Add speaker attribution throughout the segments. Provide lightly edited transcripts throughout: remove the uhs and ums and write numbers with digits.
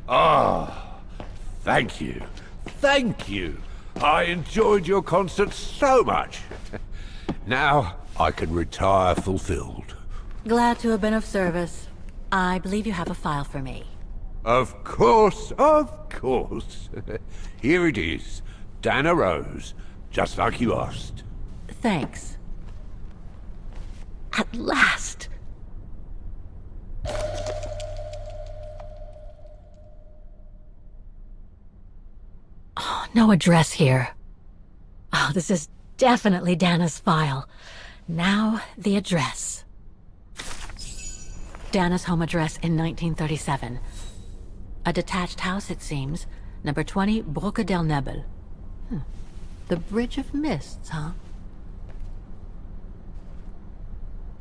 Speaker 1: Ah, thank you. Thank you. I enjoyed your concert so much. Now I can retire fulfilled.
Speaker 2: Glad to have been of service. I believe you have a file for me.
Speaker 1: Of course, of course. Here it is. Dana Rose, just like you asked.
Speaker 2: Thanks. At last! Oh, no address here. Oh, this is definitely Dana's file. Now, the address. Dana's home address in 1937. A detached house, it seems. Number 20, Brücke der Nebel. The Bridge of Mists, huh?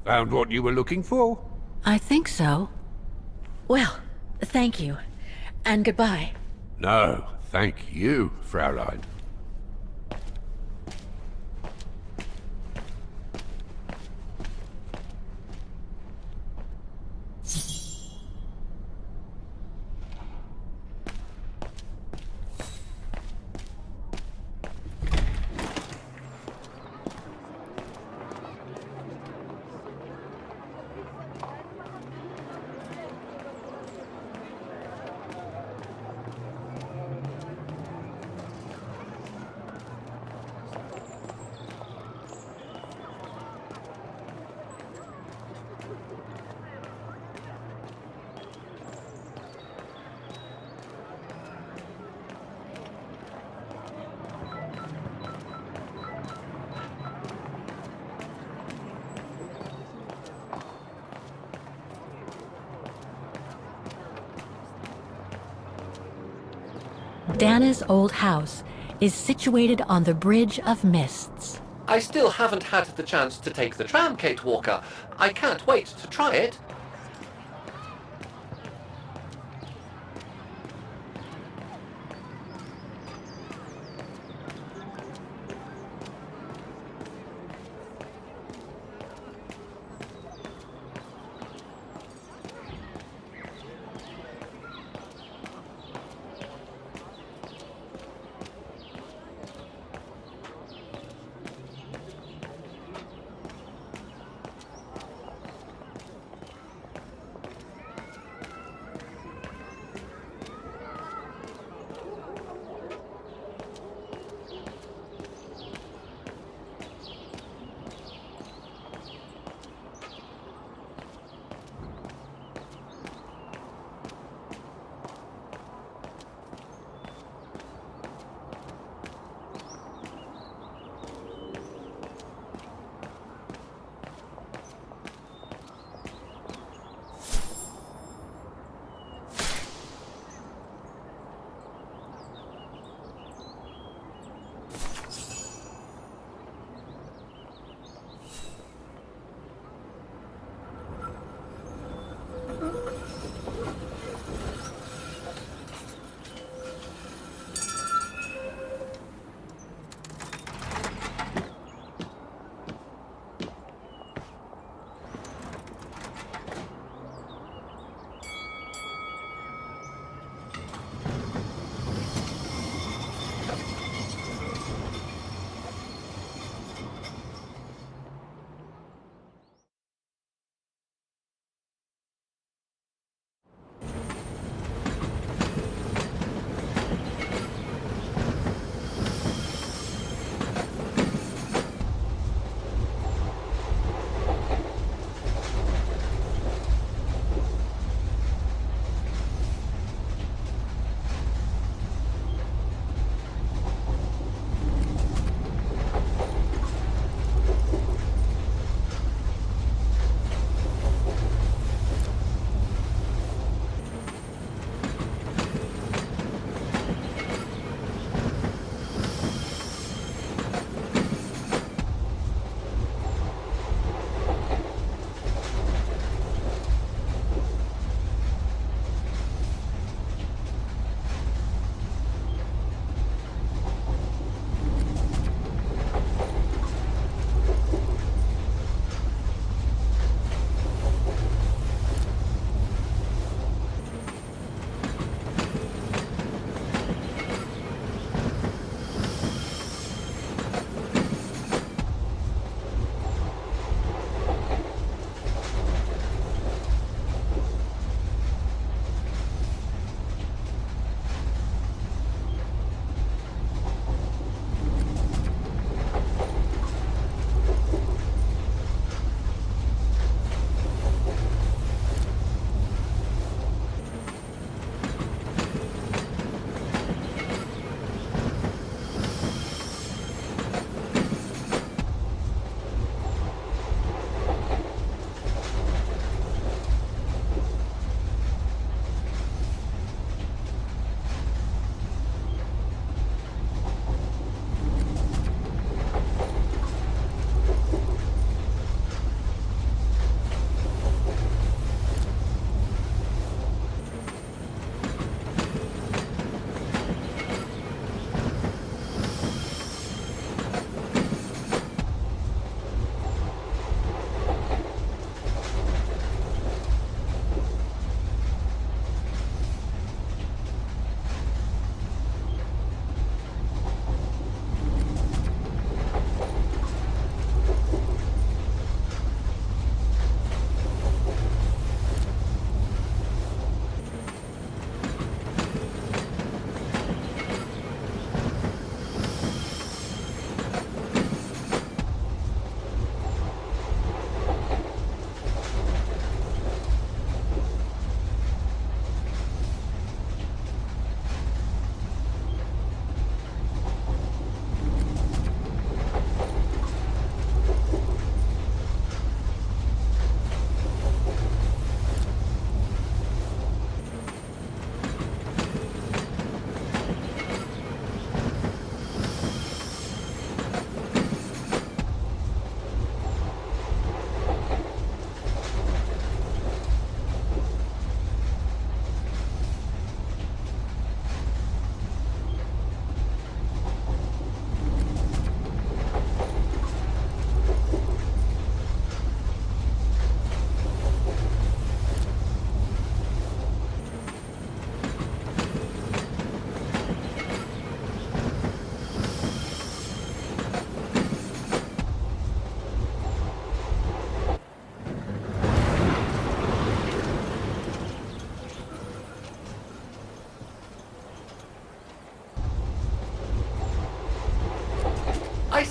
Speaker 1: Found what you were looking for?
Speaker 2: I think so. Well, thank you. And goodbye.
Speaker 1: No, thank you, Fraulein.
Speaker 2: Dana's old house is situated on the Bridge of Mists.
Speaker 3: I still haven't had the chance to take the tram, Kate Walker. I can't wait to try it.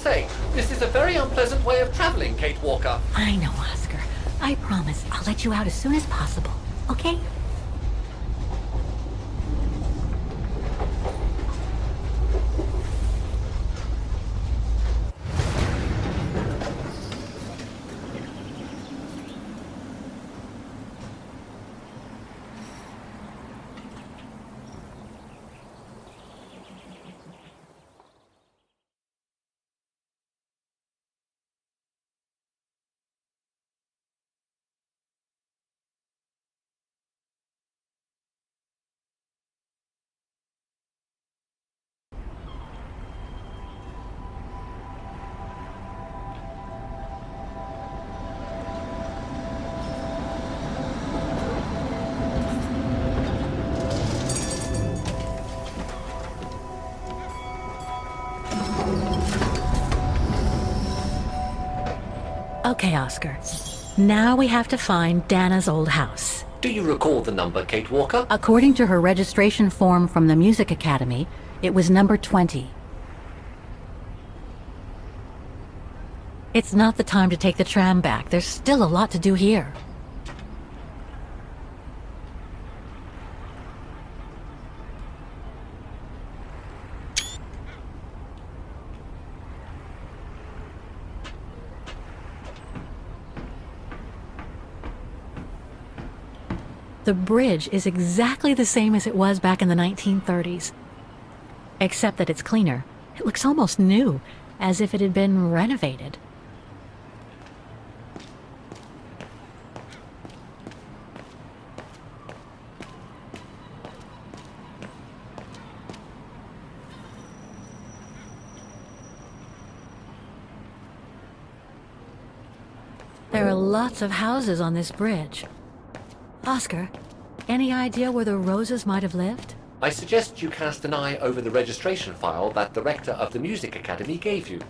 Speaker 3: say, this is a very unpleasant way of traveling, Kate Walker.
Speaker 2: I know, Oscar. I promise I'll let you out as soon as possible, okay? Okay, Oscar. Now we have to find Dana's old house.
Speaker 3: Do you recall the number, Kate Walker?
Speaker 2: According to her registration form from the Music Academy, it was number 20. It's not the time to take the tram back. There's still a lot to do here. The bridge is exactly the same as it was back in the 1930s. Except that it's cleaner. It looks almost new, as if it had been renovated. There are lots of houses on this bridge. Oscar, any idea where the Roses might have lived?
Speaker 3: I suggest you cast an eye over the registration file that the rector of the Music Academy gave you.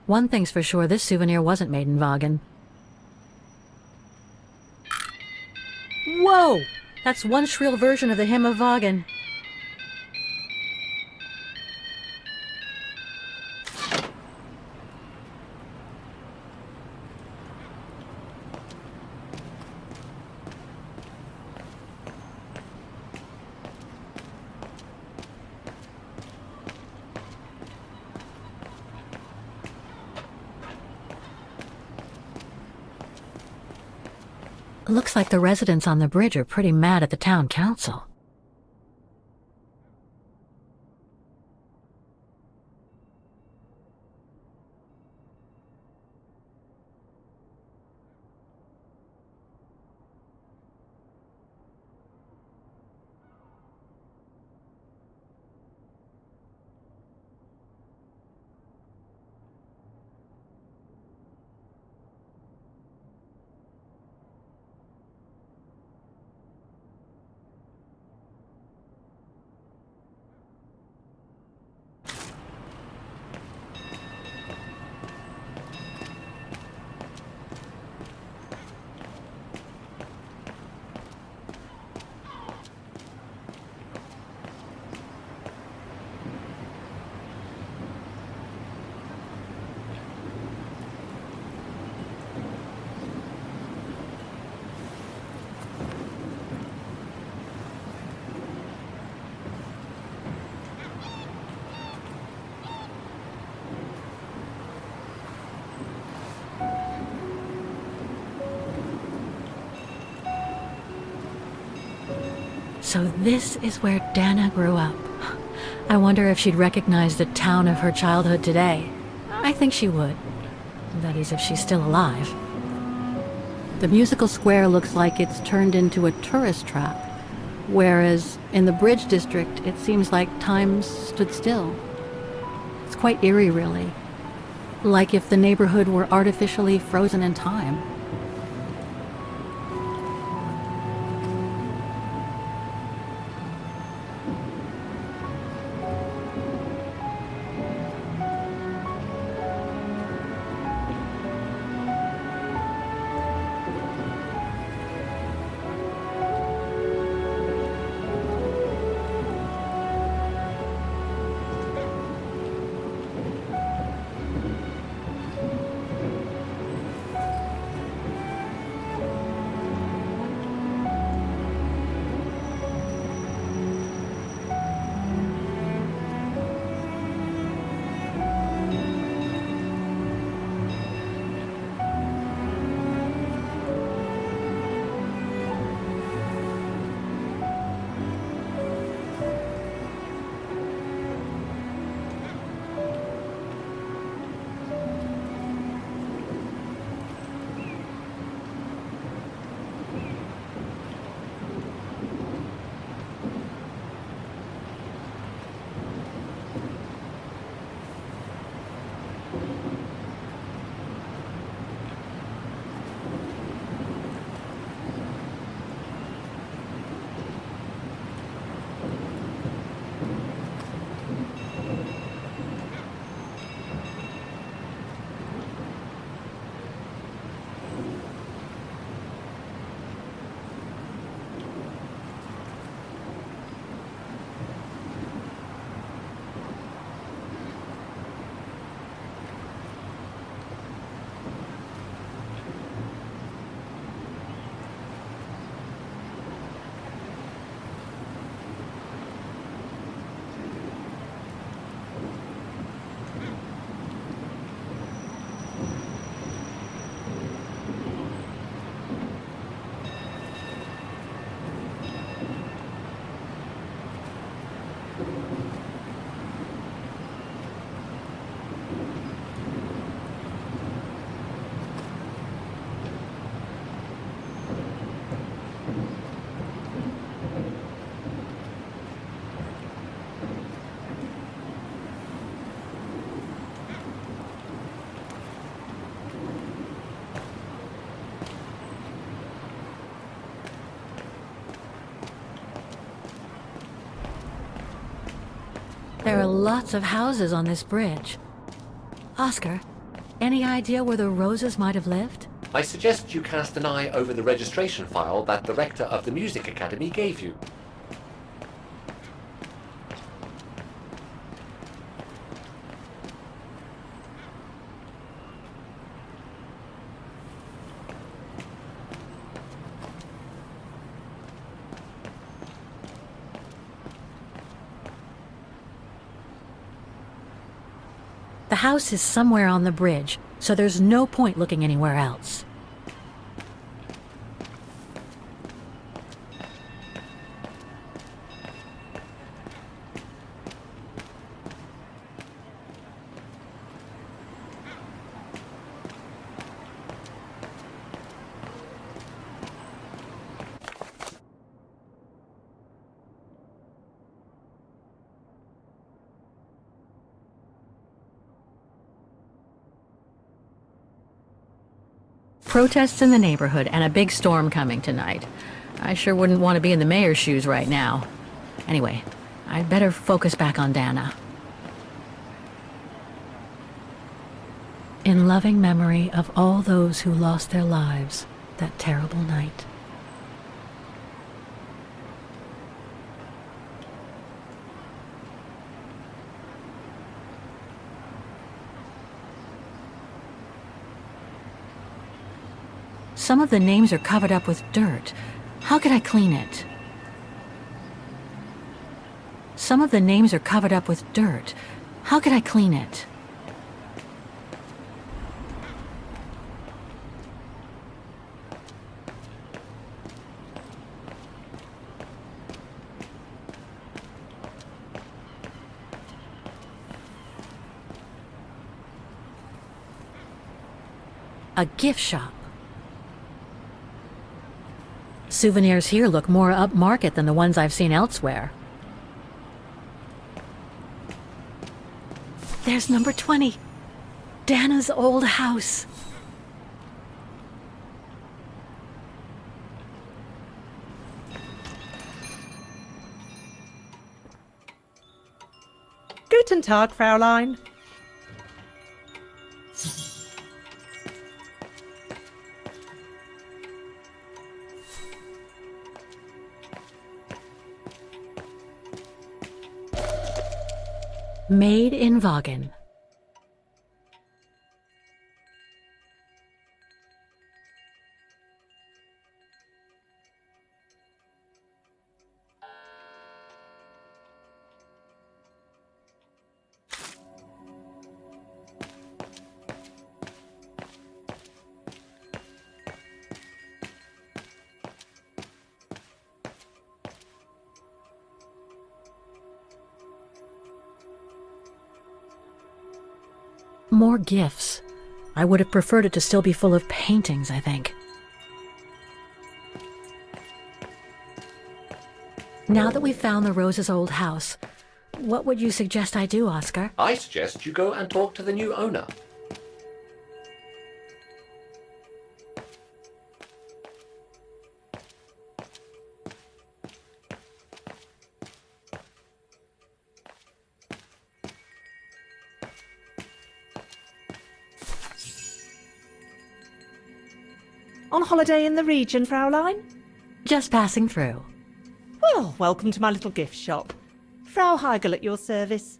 Speaker 2: One thing's for sure, this souvenir wasn't made in Wagen. Whoa! That's one shrill version of the Hymn of Wagen. Looks like the residents on the bridge are pretty mad at the town council. So this is where Dana grew up. I wonder if she'd recognize the town of her childhood today. I think she would. That is, if she's still alive. The musical square looks like it's turned into a tourist trap, whereas in the Bridge District, it seems like time stood still. It's quite eerie, really. Like if the neighborhood were artificially frozen in time. There are lots of houses on this bridge. Oscar, any idea where the Roses might have lived?
Speaker 3: I suggest you cast an eye over the registration file that the rector of the Music Academy gave you.
Speaker 2: The house is somewhere on the bridge, so there's no point looking anywhere else. Protests in the neighborhood and a big storm coming tonight. I sure wouldn't want to be in the mayor's shoes right now. Anyway, I'd better focus back on Dana. In loving memory of all those who lost their lives that terrible night. Some of the names are covered up with dirt. How could I clean it? Some of the names are covered up with dirt. How could I clean it? A gift shop. Souvenirs here look more upmarket than the ones I've seen elsewhere. There's number 20. Dana's old house.
Speaker 4: Guten Tag, Fräulein.
Speaker 2: Made in Wagen. More gifts. I would have preferred it to still be full of paintings, I think. Now that we've found the Rose's old house, what would you suggest I do, Oscar?
Speaker 3: I suggest you go and talk to the new owner.
Speaker 4: On holiday in the region, Fräulein?
Speaker 2: Just passing through.
Speaker 4: Well, welcome to my little gift shop. Frau Heigl at your service.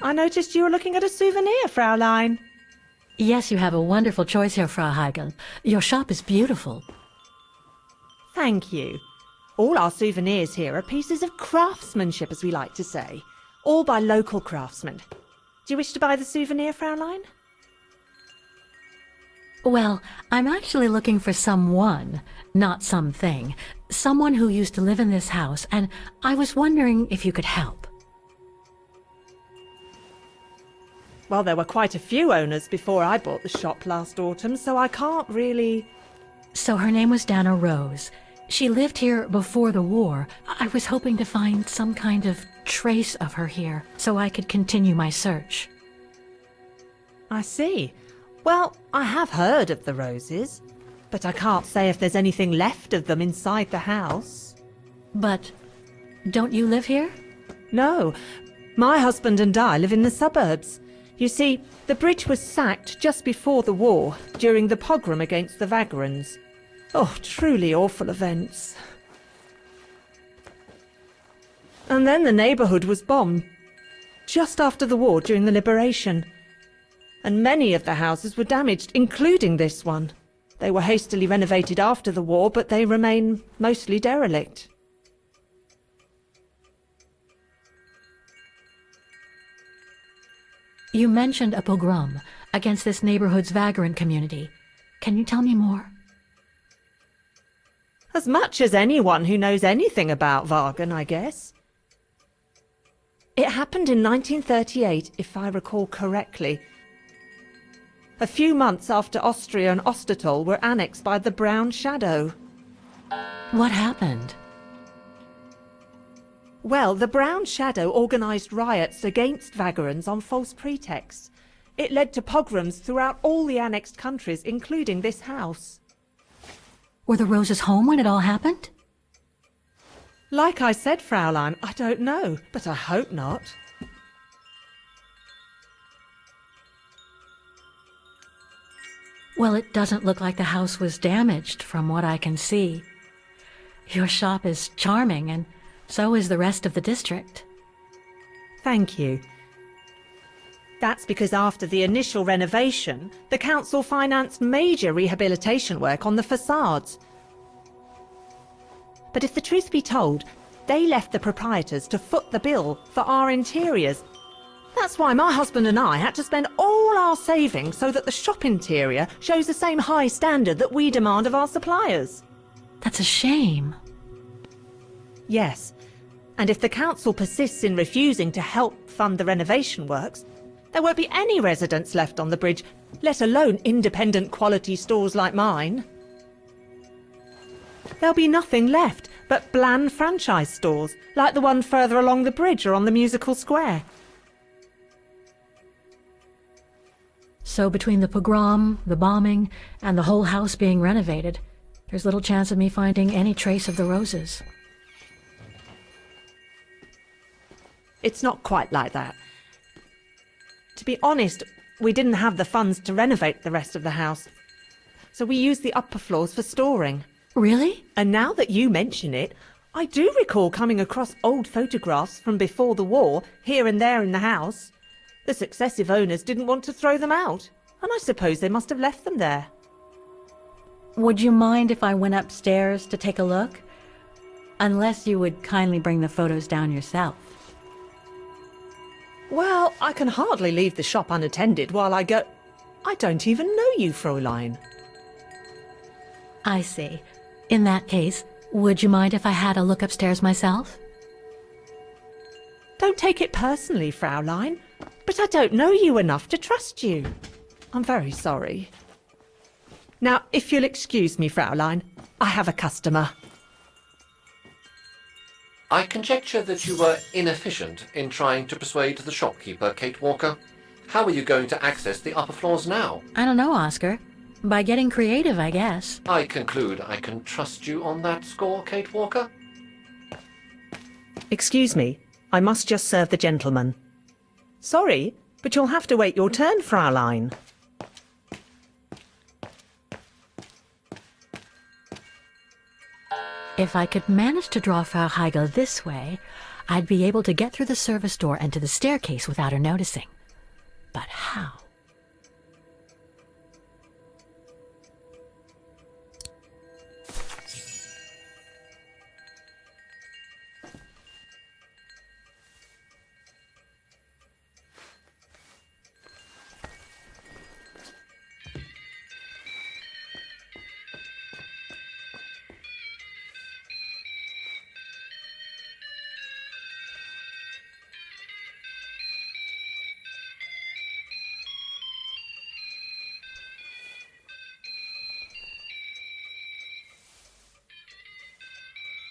Speaker 4: I noticed you were looking at a souvenir, Fräulein.
Speaker 2: Yes, you have a wonderful choice here, Frau Heigl. Your shop is beautiful.
Speaker 4: Thank you. All our souvenirs here are pieces of craftsmanship, as we like to say. All by local craftsmen. Do you wish to buy the souvenir, Fräulein?
Speaker 2: Well, I'm actually looking for someone, not something. Someone who used to live in this house, and I was wondering if you could help.
Speaker 4: Well, there were quite a few owners before I bought the shop last autumn, so I can't really...
Speaker 2: So her name was Dana Rose. She lived here before the war. I was hoping to find some kind of trace of her here, so I could continue my search.
Speaker 4: I see. Well, I have heard of the Roses, but I can't say if there's anything left of them inside the house.
Speaker 2: But Don't you live here?
Speaker 4: No, my husband and I live in the suburbs. You see, the bridge was sacked just before the war, during the pogrom against the Wagerans. Oh, truly awful events. And then the neighbourhood was bombed, just after the war during the liberation. And many of the houses were damaged, including this one. They were hastily renovated after the war, but they remain mostly derelict.
Speaker 2: You mentioned a pogrom against this neighborhood's vagrant community. Can you tell me more?
Speaker 4: As much as anyone who knows anything about Wagen, I guess. It happened in 1938, if I recall correctly. A few months after Austria and Ostertal were annexed by the Brown Shadow.
Speaker 2: What happened?
Speaker 4: Well, the Brown Shadow organised riots against Wagerans on false pretexts. It led to pogroms throughout all the annexed countries, including this house.
Speaker 2: Were the Roses home when it all happened?
Speaker 4: Like I said, Fraulein, I don't know, but I hope not.
Speaker 2: Well, it doesn't look like the house was damaged from what I can see. Your shop is charming, and so is the rest of the district.
Speaker 4: Thank you. That's because after the initial renovation, the council financed major rehabilitation work on the facades. But if the truth be told, they left the proprietors to foot the bill for our interiors. That's why my husband and I had to spend all our savings so that the shop interior shows the same high standard that we demand of our suppliers.
Speaker 2: That's a shame.
Speaker 4: Yes, and if the council persists in refusing to help fund the renovation works, there won't be any residents left on the bridge, let alone independent quality stores like mine. There'll be nothing left but bland franchise stores, like the one further along the bridge or on the musical square.
Speaker 2: So between the pogrom, the bombing, and the whole house being renovated, there's little chance of me finding any trace of the Roses.
Speaker 4: It's not quite like that. To be honest, we didn't have the funds to renovate the rest of the house, so we used the upper floors for storing.
Speaker 2: Really?
Speaker 4: And now that you mention it, I do recall coming across old photographs from before the war, here and there in the house. The successive owners didn't want to throw them out, and I suppose they must have left them there.
Speaker 2: Would you mind if I went upstairs to take a look? Unless you would kindly bring the photos down yourself.
Speaker 4: Well, I can hardly leave the shop unattended while I go... I don't even know you, Fräulein.
Speaker 2: I see. In that case, would you mind if I had a look upstairs myself?
Speaker 4: Don't take it personally, Fraulein, but I don't know you enough to trust you. I'm very sorry. Now, if you'll excuse me, Fraulein, I have a customer.
Speaker 3: I conjecture that you were inefficient in trying to persuade the shopkeeper, Kate Walker. How are you going to access the upper floors now?
Speaker 2: I don't know, Oscar. By getting creative, I guess.
Speaker 3: I conclude I can trust you on that score, Kate Walker?
Speaker 4: Excuse me, I must just serve the gentleman. Sorry, but you'll have to wait your turn, Fraulein.
Speaker 2: If I could manage to draw Frau Heigl this way, I'd be able to get through the service door and to the staircase without her noticing. But how?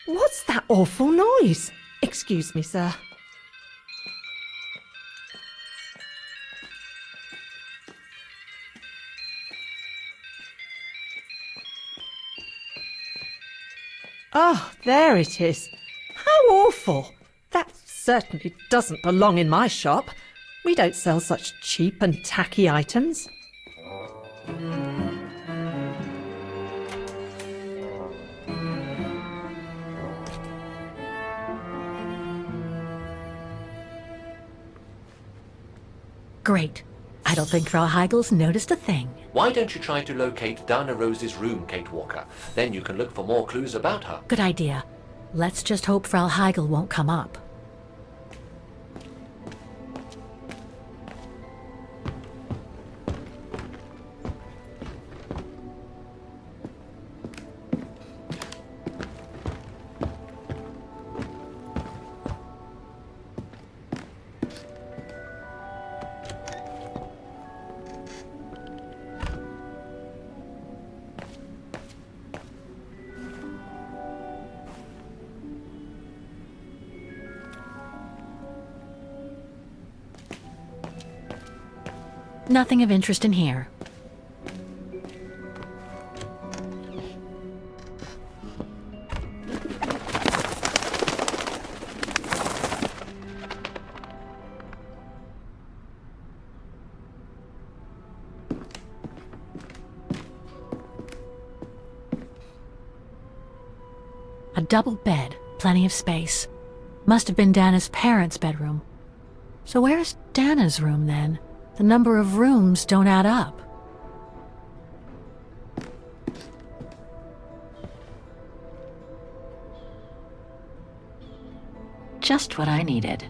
Speaker 4: What's that awful noise? Excuse me, sir. Ah, there it is. How awful! That certainly doesn't belong in my shop. We don't sell such cheap and tacky items.
Speaker 2: Great. I don't think Frau Heigel's noticed a thing.
Speaker 3: Why don't you try to locate Dana Rose's room, Kate Walker? Then you can look for more clues about her.
Speaker 2: Good idea. Let's just hope Frau Heigel won't come up. Nothing of interest in here. A double bed, plenty of space. Must have been Dana's parents' bedroom. So where's Dana's room then? The number of rooms don't add up. Just what I needed.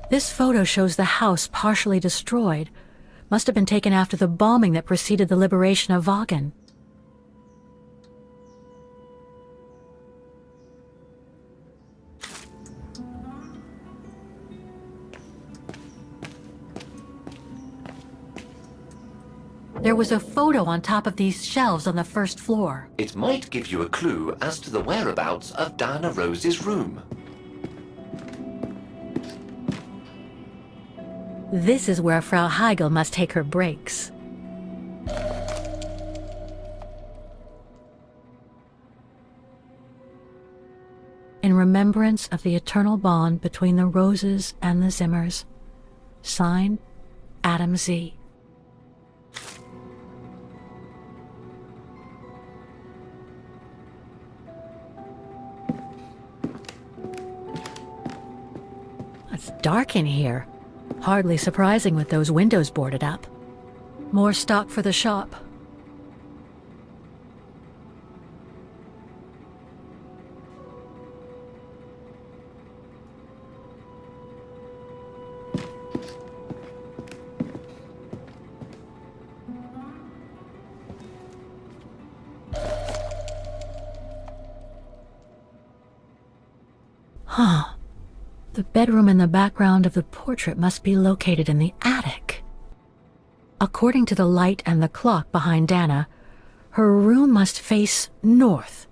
Speaker 2: This photo shows the house partially destroyed. Must have been taken after the bombing that preceded the liberation of Wagen. There was a photo on top of these shelves on the first floor.
Speaker 3: It might give you a clue as to the whereabouts of Dana Rose's room.
Speaker 2: This is where Frau Heigel must take her breaks. In remembrance of the eternal bond between the Roses and the Zimmers. Signed, Adam Z. It's dark in here. Hardly surprising with those windows boarded up. More stock for the shop. Huh. The bedroom in the background of the portrait must be located in the attic. According to the light and the clock behind Dana, her room must face north.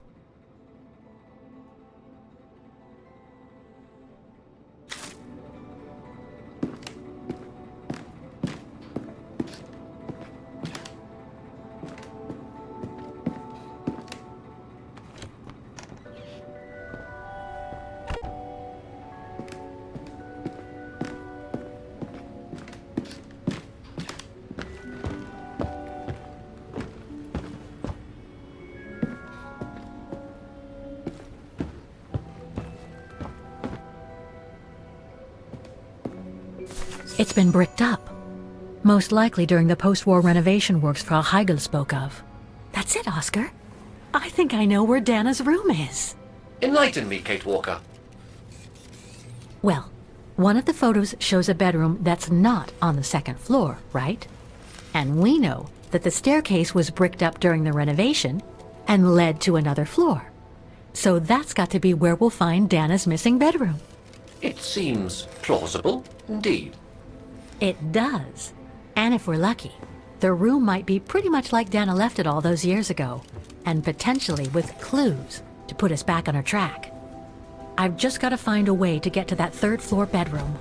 Speaker 2: It's been bricked up. Most likely during the post-war renovation works Frau Heigel spoke of. That's it, Oscar. I think I know where Dana's room is.
Speaker 3: Enlighten me, Kate Walker.
Speaker 2: Well, one of the photos shows a bedroom that's not on the second floor, right? And we know that the staircase was bricked up during the renovation and led to another floor. So that's got to be where we'll find Dana's missing bedroom.
Speaker 3: It seems plausible, indeed.
Speaker 2: It does. And if we're lucky, the room might be pretty much like Dana left it all those years ago, and potentially with clues to put us back on our track. I've just got to find a way to get to that third floor bedroom.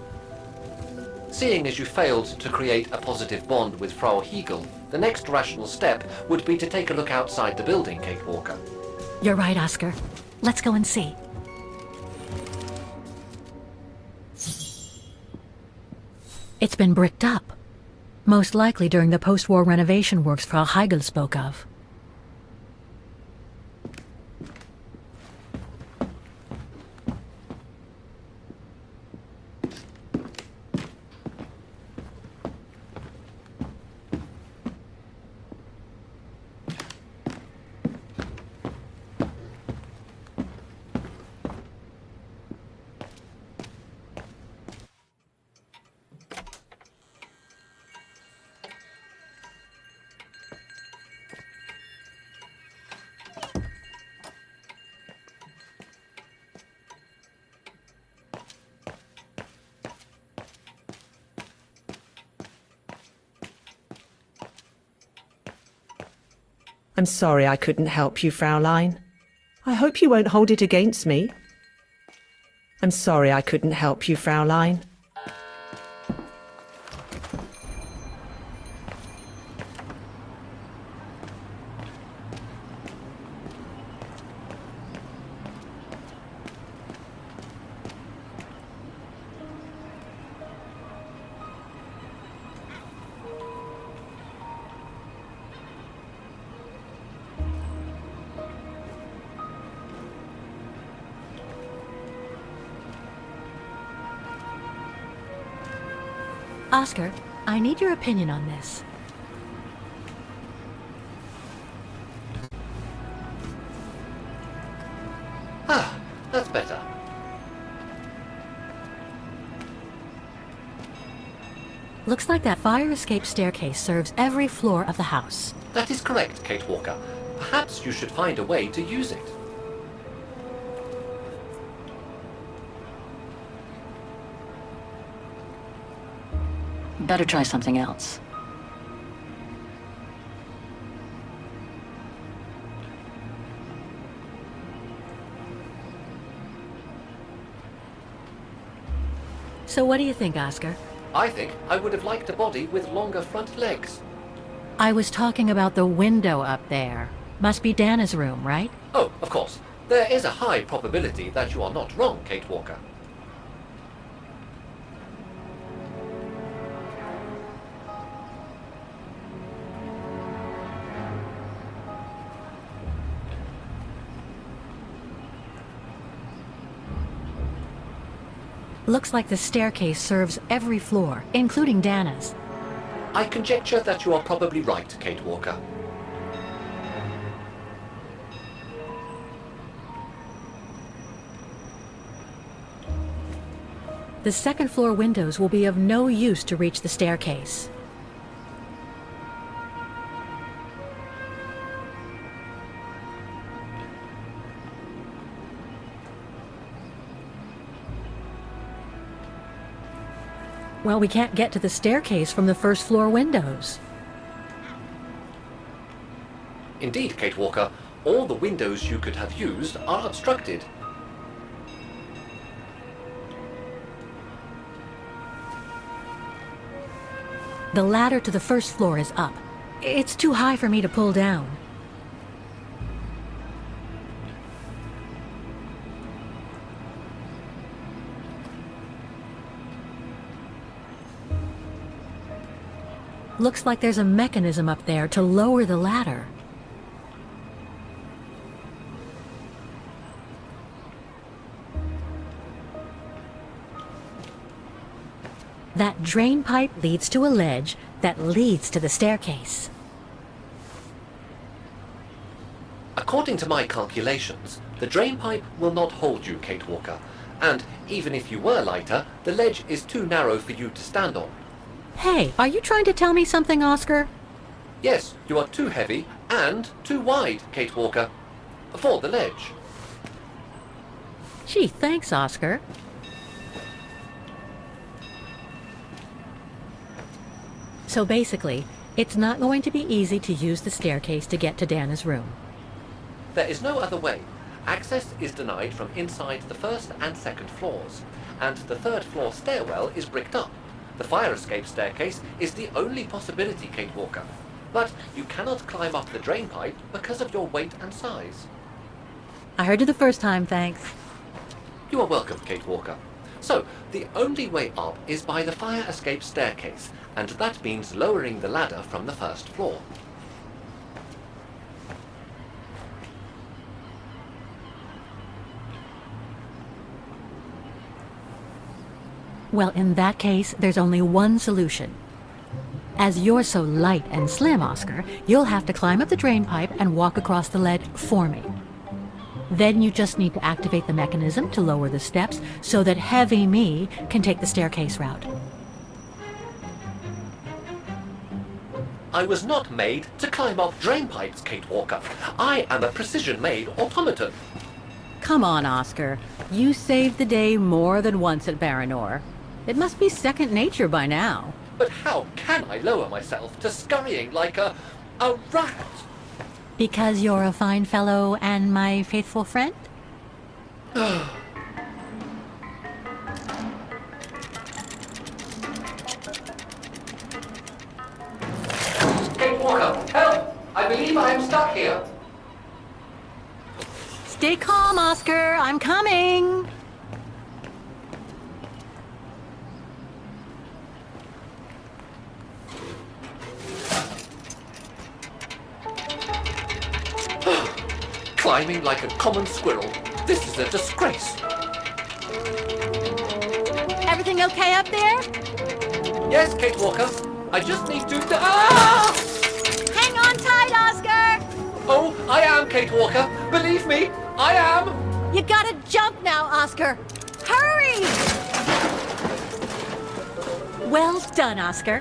Speaker 3: Seeing as you failed to create a positive bond with Frau Hegel, the next rational step would be to take a look outside the building, Kate Walker.
Speaker 2: You're right, Oscar. Let's go and see. It's been bricked up. Most likely during the post-war renovation works Frau Hegel spoke of.
Speaker 4: I'm sorry I couldn't help you, Fraulein. I hope you won't hold it against me. I'm sorry I couldn't help you, Fraulein.
Speaker 2: Oscar, I need your opinion on this.
Speaker 3: Ah, that's better.
Speaker 2: Looks like that fire escape staircase serves every floor of the house.
Speaker 3: That is correct, Kate Walker. Perhaps you should find a way to use it.
Speaker 2: Better try something else. So what do you think, Oscar?
Speaker 3: I think I would have liked a body with longer front legs.
Speaker 2: I was talking about the window up there. Must be Dana's room, right?
Speaker 3: Oh, of course. There is a high probability that you are not wrong, Kate Walker.
Speaker 2: Looks like the staircase serves every floor, including Dana's.
Speaker 3: I conjecture that you are probably right, Kate Walker.
Speaker 2: The second floor windows will be of no use to reach the staircase. Well, we can't get to the staircase from the first floor windows.
Speaker 3: Indeed, Kate Walker, all the windows you could have used are obstructed.
Speaker 2: The ladder to the first floor is up. It's too high for me to pull down. Looks like there's a mechanism up there to lower the ladder. That drain pipe leads to a ledge that leads to the staircase.
Speaker 3: According to my calculations, the drain pipe will not hold you, Kate Walker, And even if you were lighter, the ledge is too narrow for you to stand on.
Speaker 2: Hey, are you trying to tell me something, Oscar?
Speaker 3: Yes, you are too heavy and too wide, Kate Walker, for the ledge.
Speaker 2: Gee, thanks, Oscar. So basically, it's not going to be easy to use the staircase to get to Dana's room.
Speaker 3: There is no other way. Access is denied from inside the first and second floors, and the third floor stairwell is bricked up. The fire escape staircase is the only possibility, Kate Walker. But you cannot climb up the drain pipe because of your weight and size.
Speaker 2: I heard you the first time, thanks.
Speaker 3: You are welcome, Kate Walker. So, the only way up is by the fire escape staircase, and that means lowering the ladder from the first floor.
Speaker 2: Well, in that case, there's only one solution. As you're so light and slim, Oscar, you'll have to climb up the drain pipe and walk across the ledge for me. Then you just need to activate the mechanism to lower the steps so that heavy me can take the staircase route.
Speaker 3: I was not made to climb up drain pipes, Kate Walker. I am a precision-made automaton.
Speaker 2: Come on, Oscar. You saved the day more than once at Baranor. It must be second nature by now.
Speaker 3: But how can I lower myself to scurrying like a rat?
Speaker 2: Because you're a fine fellow and my faithful friend?
Speaker 3: Kate Walker, help! I believe I am stuck here.
Speaker 2: Stay calm, Oscar. I'm coming.
Speaker 3: Climbing like a common squirrel. This is a disgrace.
Speaker 2: Everything okay up there?
Speaker 3: Yes, Kate Walker. I just need to... Ah!
Speaker 2: Hang on tight, Oscar.
Speaker 3: Oh, I am, Kate Walker. Believe me, I am.
Speaker 2: You gotta jump now, Oscar. Hurry! Well done, Oscar.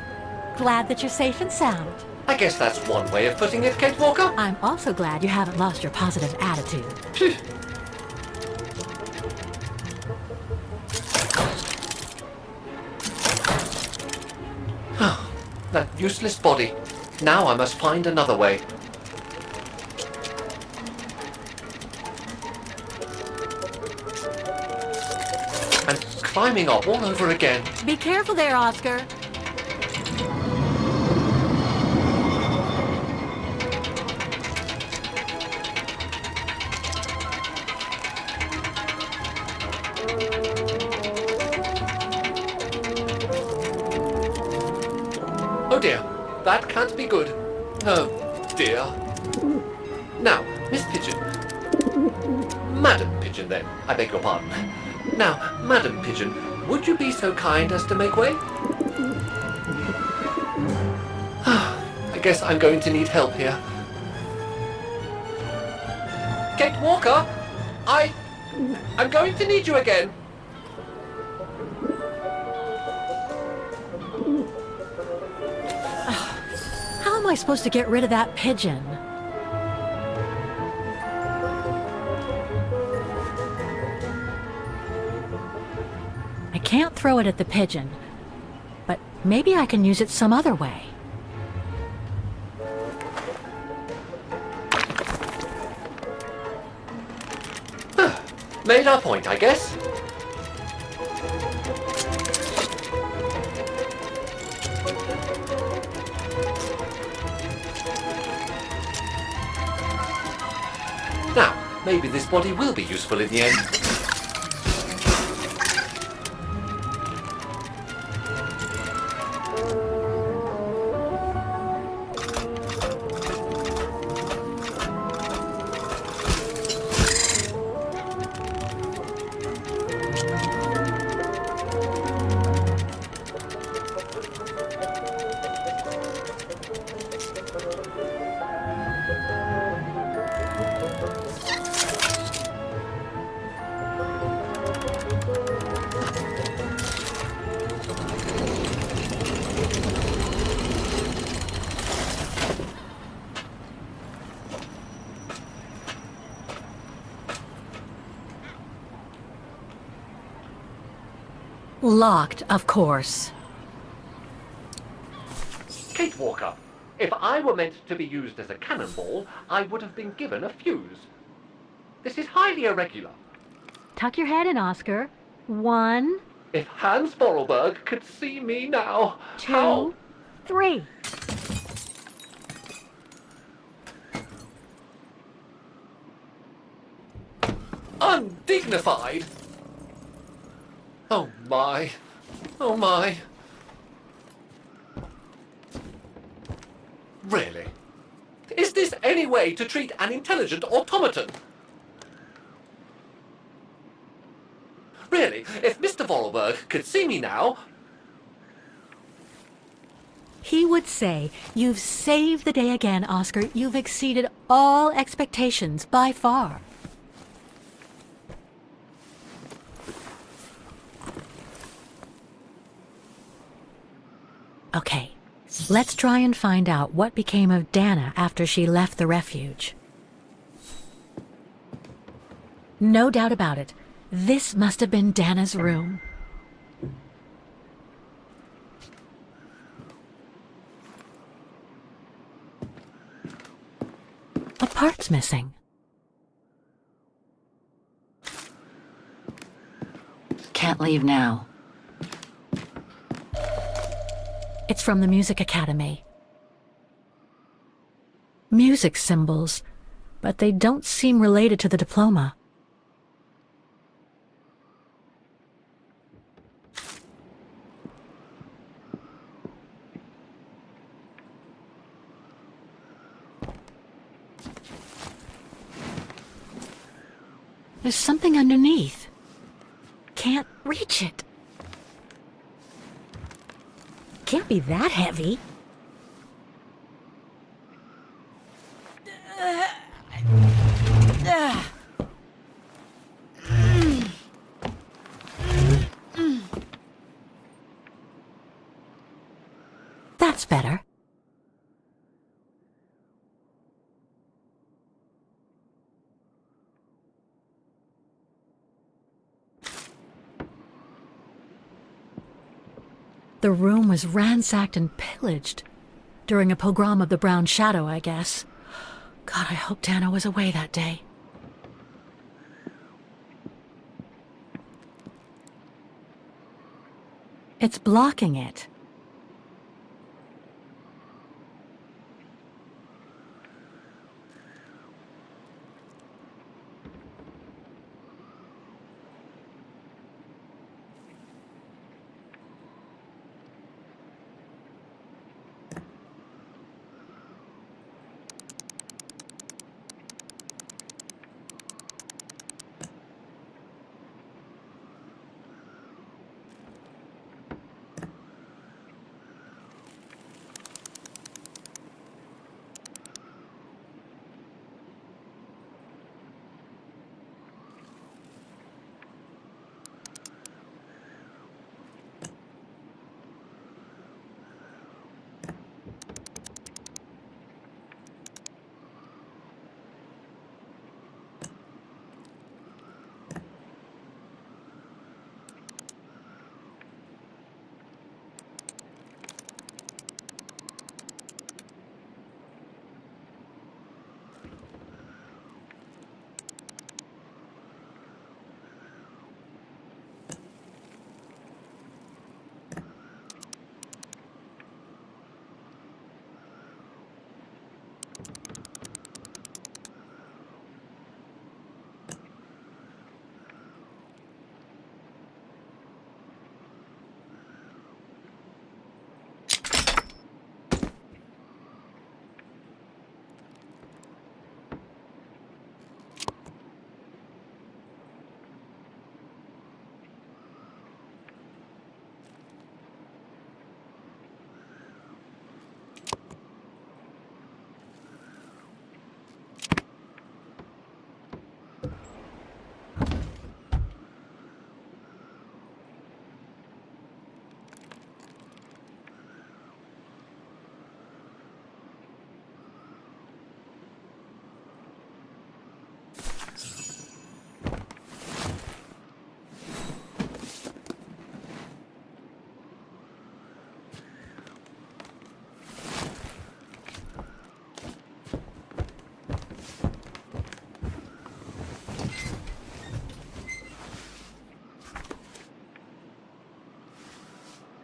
Speaker 2: Glad that you're safe and sound.
Speaker 3: I guess that's one way of putting it, Kate Walker.
Speaker 2: I'm also glad you haven't lost your positive attitude.
Speaker 3: Phew. That useless body. Now I must find another way. And climbing up all over again.
Speaker 2: Be careful there, Oscar.
Speaker 3: Oh dear, that can't be good. Oh dear. Now, Miss Pigeon. Madam Pigeon then, I beg your pardon. Now, Madam Pigeon, would you be so kind as to make way? I guess I'm going to need help here. Kate Walker, I'm going to need you again.
Speaker 2: How am I supposed to get rid of that pigeon? I can't throw it at the pigeon, but maybe I can use it some other way.
Speaker 3: Made our point, I guess. Now, maybe this body will be useful in the end.
Speaker 2: locked, of course.
Speaker 3: Kate Walker, if I were meant to be used as a cannonball, I would have been given a fuse. This is highly irregular.
Speaker 2: Tuck your head in, Oscar. 1,
Speaker 3: If Hans Vorarlberg could see me now,
Speaker 2: 2,
Speaker 3: how...
Speaker 2: 3.
Speaker 3: Undignified! Oh my. Oh my. Really? Is this any way to treat an intelligent automaton? Really, if Mr. Vorarlberg could see me now...
Speaker 2: He would say, "You've saved the day again, Oscar. You've exceeded all expectations by far." Okay, let's try and find out what became of Dana after she left the refuge. No doubt about it, this must have been Dana's room. A part's missing. Can't leave now. It's from the Music Academy. Music symbols, but they don't seem related to the diploma. There's something underneath. Can't reach it. Can't be that heavy. That's better. The room was ransacked and pillaged. During a pogrom of the Brown Shadow, I guess. God, I hope Dana was away that day. It's blocking it.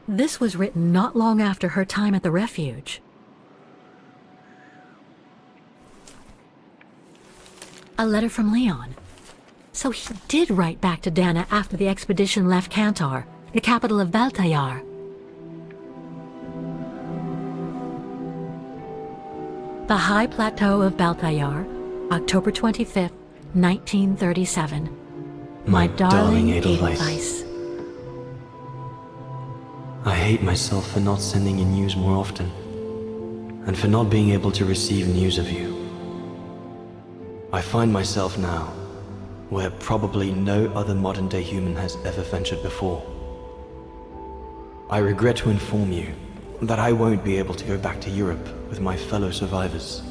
Speaker 2: This was written not long after her time at the refuge. A letter from Leon. So he did write back to Dana after the expedition left Kantar, the capital of Baltayar. The High Plateau of Baltayar, October 25th, 1937. My darling Edelweiss.
Speaker 5: I hate myself for not sending you news more often, and for not being able to receive news of you. I find myself now where probably no other modern-day human has ever ventured before. I regret to inform you that I won't be able to go back to Europe with my fellow survivors.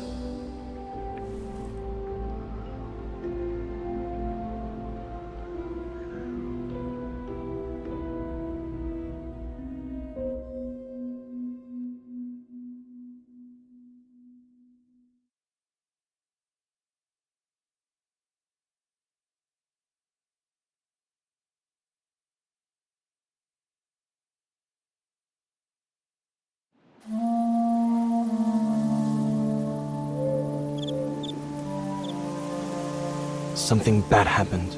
Speaker 5: Something bad happened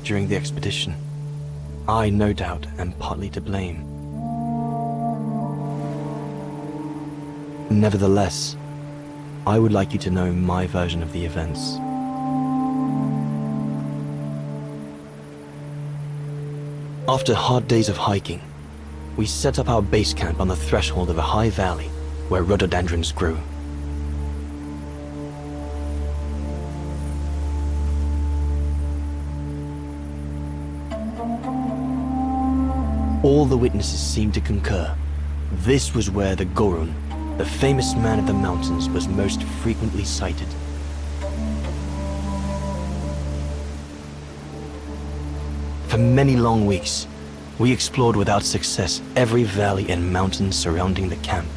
Speaker 5: during the expedition. I, no doubt, am partly to blame. Nevertheless, I would like you to know my version of the events. After hard days of hiking, we set up our base camp on the threshold of a high valley where rhododendrons grew. All the witnesses seemed to concur. This was where the Gorun, the famous man of the mountains, was most frequently sighted. For many long weeks, we explored without success every valley and mountain surrounding the camp.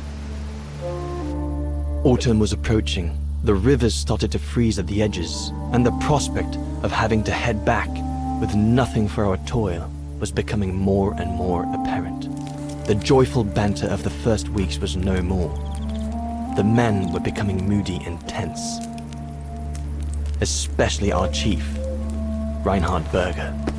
Speaker 5: Autumn was approaching, the rivers started to freeze at the edges, and the prospect of having to head back with nothing for our toil was becoming more and more apparent. The joyful banter of the first weeks was no more. The men were becoming moody and tense. Especially our chief, Herr Berger.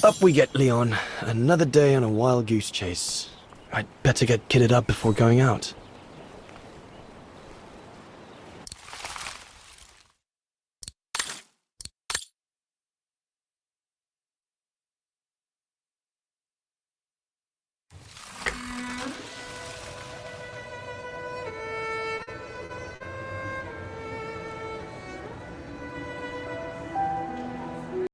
Speaker 5: Up we get, Leon. Another day on a wild goose chase. I'd better get kitted up before going out.